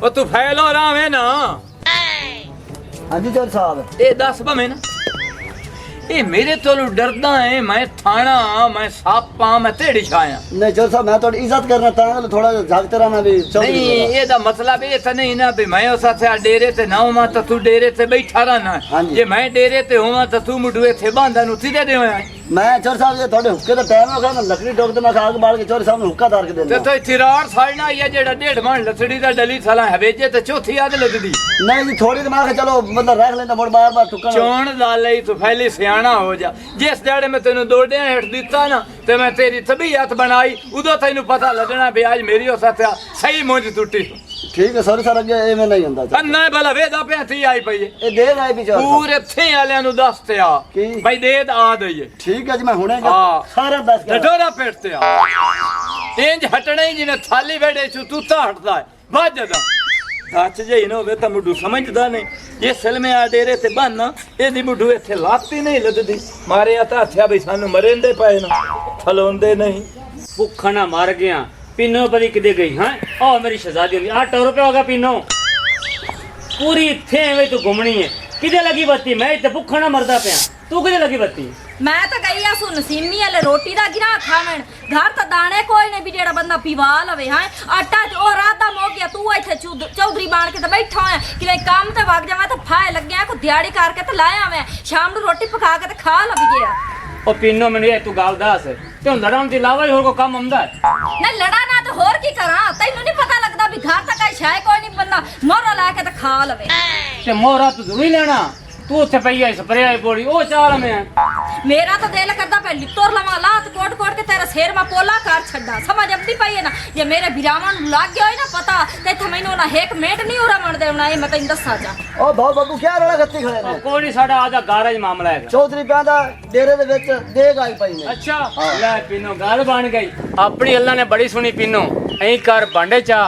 ओ तू फैलो राम है ना। हाँ जी चौधरी साहब। ए दस भमे ना ये मेरे तो डरदा है। मैं थाना मैं सापा मैं तेड़ी छाया नहीं चौधरी साहब मैं थोड़ी इज्जत करना था थोड़ा झाकते रहना भी नहीं ये दा मतलब ये तो नहीं ना भी मैं उस डेरे ते ना होवा तो तू डेरे ते बैठा रहना जे मैं डेरे ते होवा तो तू मुडुए थे बांधा नु सीधे दे मैं चौधरी साहब ये थोड़े हुक्के दा टाइम हो गया मैं लकड़ी ठोक दे मैं आग बाल के चौधरी साहब ने हुक्का दार के देना ते तो थिरार साड़ना ये जेड़ा 1.5 मन लसड़ी दा डली साला हवेजे ते चौथी आद लगदी नहीं जी थोड़ी दिमाग चलो मतलब रख लेना मोड़ बार-बार टुकना चोण लाले तू पहले सियाना हो जा जिस डेड़े में तेनु दोड़े हेठ दिता ना ते मैं तेरी तबीयत बनाई उदो तैनू पता लगना भी आज मेरी हो सत्या सही मुंज टूटी ठीक है सॉरी सर अगे ए में नहीं हुंदा अन्ना भला वेदा पैंती आई पई ए देर आई भी चौधरी पूरे थे वालियां नु दस ते आ भाई देद आ दईए ठीक है जी मैं हुणे सारा दस के डोरा पेट ते आ इंज हटणे ही जिने थाली वेड़े छु तू ता हटदा है वाजदा सच जे न होवे त मुडू समझदा नहीं ये सल में आ डेरे ते बन एदी मुडू इथे लाती नहीं लददी मारे आता हथया भाई सानू मरेंदे पए ना फलोंदे नहीं भुखा ना मर गया पीनो परी किदे गई हां ओ मेरी शहजादी होंदी 8 रुपए होगा पीनो पूरी थे वे तू घूमनी है किदे लगी बत्ती मैं इते भुखा ना मरदा पिया तू किदे लगी बत्ती मैं तो गई आ सुन नसीमी वाले रोटी दा गिरा खावन घर तो दाने कोई नहीं भी जेड़ा बंदा पीवा लवे हां आटा ओ रात दा मो गया तू इथे चौधरी बाण के ते बैठा है कि काम ते वग जावे तो फाय लग गया को दिहाड़ी करके ते लाया मैं शाम नु रोटी पका के ते खा लवी गया ओ पीनो मैंने ये तू गाल दास है ते लड़ाउन दी लावा ही होर को काम आंदा है नहीं लड़ा ना तो होर की करा तैनू नहीं पता लगदा भी घर तक आई शाय कोई नहीं बंदा मोरा ला के ते खा लवे ते मोरा तू जरूरी लेना तू उथे पई आई स्प्रे आई बोड़ी ओ चाल में मेरा तो दिल करदा पे लित्तोर लवा लात कोट कोट के तेरा शेर में पोला कर छड्डा समझ अपनी पई है ना ये मेरे बिरावन लग गयो है ना पता ते थे मैनू ना एक मिनट नहीं उरा मन देवना ये मैं तैनू दस्सा जा ओ भाऊ बाबू क्या रड़ा गत्ती खड़े ने कोई साडा आजा गारज मामला है चौधरी प्यांदा डेरे दे विच देग आई पई ने अच्छा ले पीनो गाल बन गई अपनी अल्लाह ने बड़ी सुनी पीनो ऐ कर भांडे चा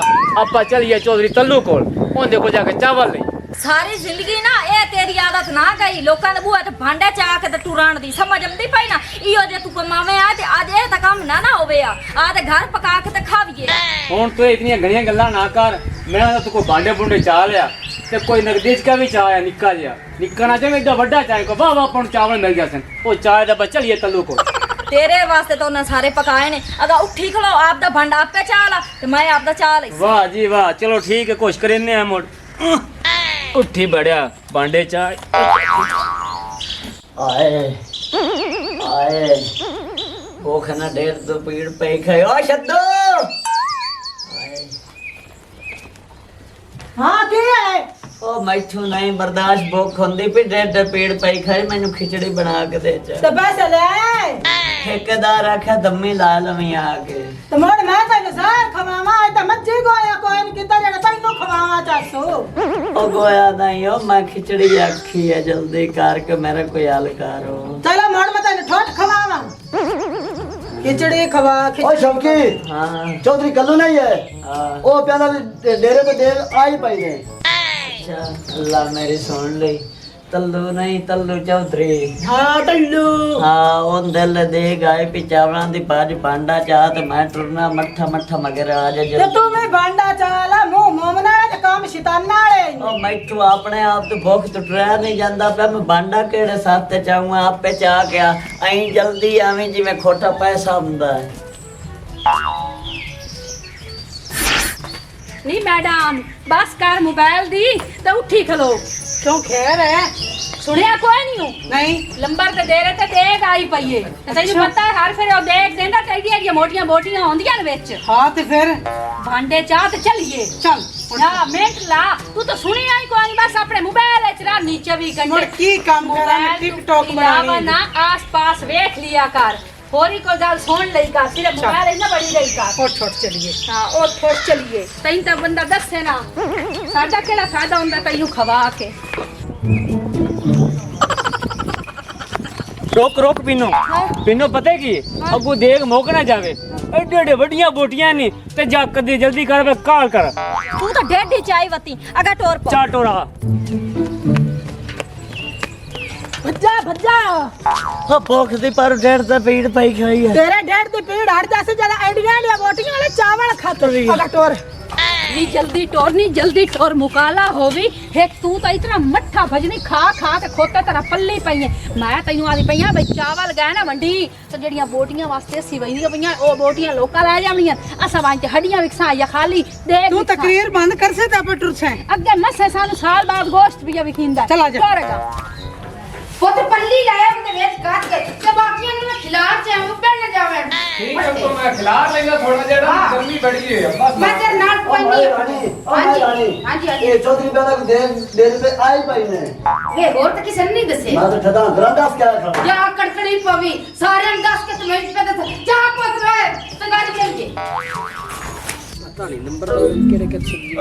आपा चलिए चौधरी तल्लू कोल ओंदे को जाके चावल ले सारी जिंदगी ना ए तेरी आदत ना गई लोकां दे बूहे ते भांडे चा के ते टुराण दी समझ आंदी पई ना इयो जे तू कमावे आ ते आज ए ता काम ना होवे आ ते घर पका के ते खाविए हुन तो इतनी घणियां गल्लां ना कर मैं तो को भांडे बुंडे चा लिया ते कोई नगदीज का भी चाया निक्का जिया निक्का ना जे एडा बड़ा चाय को वाह वाह अपन चावल मिल गया सन ओ चाय दा चलिए तल्लू को तेरे वास्ते तो ना सारे पकाए ने अगर उठी खलो आप दा भांडा आपे चा ला ते मैं आप दा चा ले वाह जी वाह चलो ठीक है कोशिश करेने हैं मोड़ उठी बढ़िया भांडे चाय आए आए वो खाना डेढ़ तो पीड़ पे खाए ओ शब्दो हाँ की है ओ मैथू नहीं बर्दाश्त भूख होंदी पे डेढ़ पीड़ पे खाए मैनू खिचड़ी बना के दे चा तो पैसे ले ठेकेदार आख्या दम्मी ला लवी आके तो मोड़ मैं तेन सर खवावा तो मच्छी गोया कोई नहीं किता जेड़ा तैनू खवावा चासो ओ गोया नहीं ओ मैं खिचड़ी आखी है जल्दी करके मेरा कोई हल करो चलो मोड़ मैं तेन ठोट खवावा खिचड़ी खवा ओ शौकी हां चौधरी कल्लू नहीं है ओ प्यादा डेरे पे देर आई पई ने अच्छा अल्लाह मेरी सुन ले तल्लू नहीं तल्लू चौधरी हाँ टल्लू हाँ उन दिल दे गाय पे चावलां दी भाजी भांडा चाह ते मैं टुरना मट्ठा मट्ठा मगर आ जा तो तू मैं भांडा चाला मुंह मोमना ते काम शैताना वाले ओ मैं तू अपने आप तो भूख तो टुरा नहीं जांदा पे मैं भांडा केड़े साथ ते चाहूंगा आपे चाह गया आई जल्दी आवे जिवें खोटा पैसा हुंदा है नहीं मैडम बस कर मोबाइल दी ते उठी खलो क्यों खैर है सुनिया कोई नहीं हूं नहीं लंबर ते दे रहे ते देग आई पई है ते तैनू पता है हर फेरे ओ देग देंदा तेरी मोटियां बोटियां होंदियां ने विच हाँ तो फिर भांडे चाह ते चलिए चल ना मिनट ला तू तो सुनी आई कोई नहीं बस अपने मोबाइल विच रह नीचे भी मोड़ घंटे की काम करा मैं टिकटॉक बनानी ना आस-पास देख लिया कर होरी कोई गल सुन लई कर सिर्फ मोबाइल इतना बड़ी गई कर और छोट चलिए हां और छोट चलिए तैन ता बंदा दसे ना साडा केड़ा फायदा हुंदा तैनू खवा के रोक रोक पीनो पीनो पता की अगू देख मोक ना जावे एडे एडे बढ़िया बोटियां नी ते जा कदी जल्दी कर बे काल कर तू तो डेढ़ी चाय वती अगा टोर पा चा टोरा भज्जा भज्जा हो भूख दी पर डेढ़ ते पीड़ पई खाई है तेरे डेढ़ दी पीड़ हट जासे ज्यादा आइडिया लिया बोटियां वाले चावल खातर रही है टोर नी जल्दी टोर मुकाला होवी एक तू तो इतना मट्ठा भजनी खा खा के खोते तेरा पल्ले पई है मैं तैनू आदी पई हां भाई चावल गए ना मंडी तो जड़ियां बोटियां वास्ते सी वही पईयां ओ बोटियां लोका ले जावणियां असा वांच हड्डियां विकसा या खाली देख तू तकरीर बंद कर से ता टुर से अगे मसे सानू साल बाद गोश्त भी विकिंदा चला जा करेगा पुत्र पल्ली लाया अपने वेच काट के जब बाकियां ने खिलार से हम ऊपर न जावे ठीक है तो मैं खिला लेगा थोड़ा जेड़ा गर्मी बढ़ गई है बस मैं तेरे नाल कोई नहीं हां जी ये चौधरी बेटा को देर पे आई पाई ने वे और तो किसी नहीं दसे मैं तो ठदा ग्रंथास क्या खड़ा जा कड़कड़ी पवी सारे दस के तुम्हें पे दस जा पुत्र तो गाड़ी चल के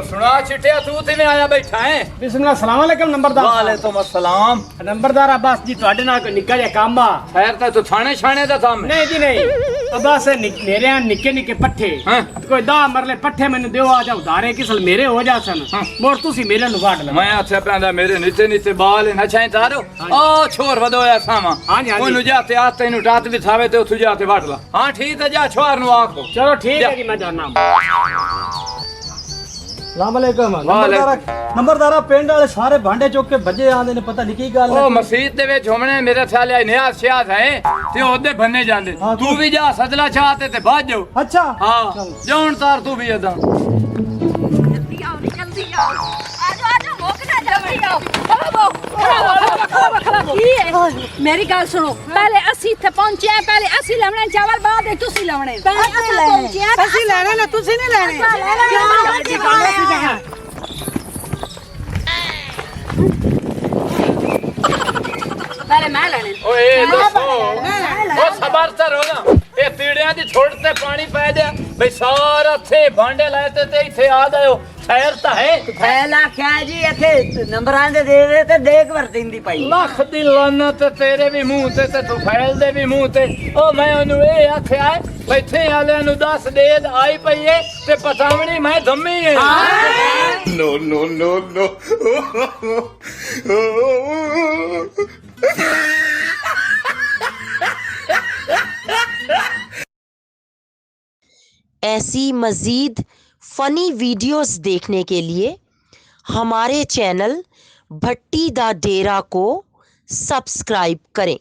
सुना चिट्टिया तू किवें आया बैठा है बिस्मिल्लाह सलाम अलैकुम नंबरदार वालेकुम अस्सलाम नंबरदार अब्बास जी ਤੁਹਾਡੇ ਨਾਲ ਕੋਈ ਨਿੱਕਾ ਜਿਹਾ ਕੰਮ ਆ खैर तो तू थाने छाने दा काम है ਨਹੀਂ ਜੀ ਨਹੀਂ ਅब्बास ਮੇਰੇ ਆ ਨਿੱਕੇ ਨਿੱਕੇ ਪੱਠੇ ਹਾਂ। ਕੋਈ 10 ਮਰਲੇ ਪੱਠੇ ਮੈਨੂੰ ਦਿਓ ਆ ਜਾ ਉਧਾਰੇ ਕਿਸਲ ਮੇਰੇ ਹੋ ਜਾ ਸਨ ਮੋਰ ਤੁਸੀਂ ਮੇਰੇ ਨੂੰ ਵਾਟ ਲੈ मैं आथे पैंदा मेरे नीचे नीचे बाल न छाई तारो ओ छोर वदोया सामा हाँ जी, हाँ जी। ओनु जाते आते नु टात भी थावे ते उथु जाते वाट ला हां ठीक है जा छोर नु आखो चलो ठीक है जी मैं जाना ਸਲਾਮੁਅਲੈਕਮ ਨੰਬਰਦਾਰਾ ਪਿੰਡ ਵਾਲੇ ਸਾਰੇ ਭਾਂਡੇ ਚੁੱਕ ਕੇ ਭੱਜੇ ਆਂਦੇ ਨੇ ਪਤਾ ਨਹੀਂ ਕੀ ਗੱਲ ओ मस्जिद दे विच होमने मेरे ख्याल है नियाज शियाज है ते ओदे भन्ने जांदे हाँ, तू भी जा सदला चाहते ते भाज जाओ ਅੱਛਾ हां जौन तार तू भी अदा जल्दी आओ आजो मोक ना जल्दी आओ मेरी गल सुनो पहले असी इथे पहुंचे पहले असी लवणे चावल बाद तुसी लवणे ਅਸੀਂ ਲੈਣੇ ਨੇ ਤੁਸੀਂ ਨਹੀਂ ਲੈਣੇ पहले मैं लेने ओए दसो ओ सबर तर हो ना ए तीड़ियां दी छोड़ ते पानी पै दे भाई सारा थे भांडे लाए ते इथे आ गयो खैर ता है फैला क्या जी इथे नंबरां दे ते देख वरतिंदी पई लख दी लानत तेरे भी मुंह ते तू फैल दे भी मुंह ते ओ मैं ओनु ए आख्या बैठे आले नु 10 देद आई पई है ते पतावणी मैं धम्मी है ऐसी मज़ीद फ़नी वीडियोस देखने के लिए हमारे चैनल भट्टी दा डेरा को सब्सक्राइब करें।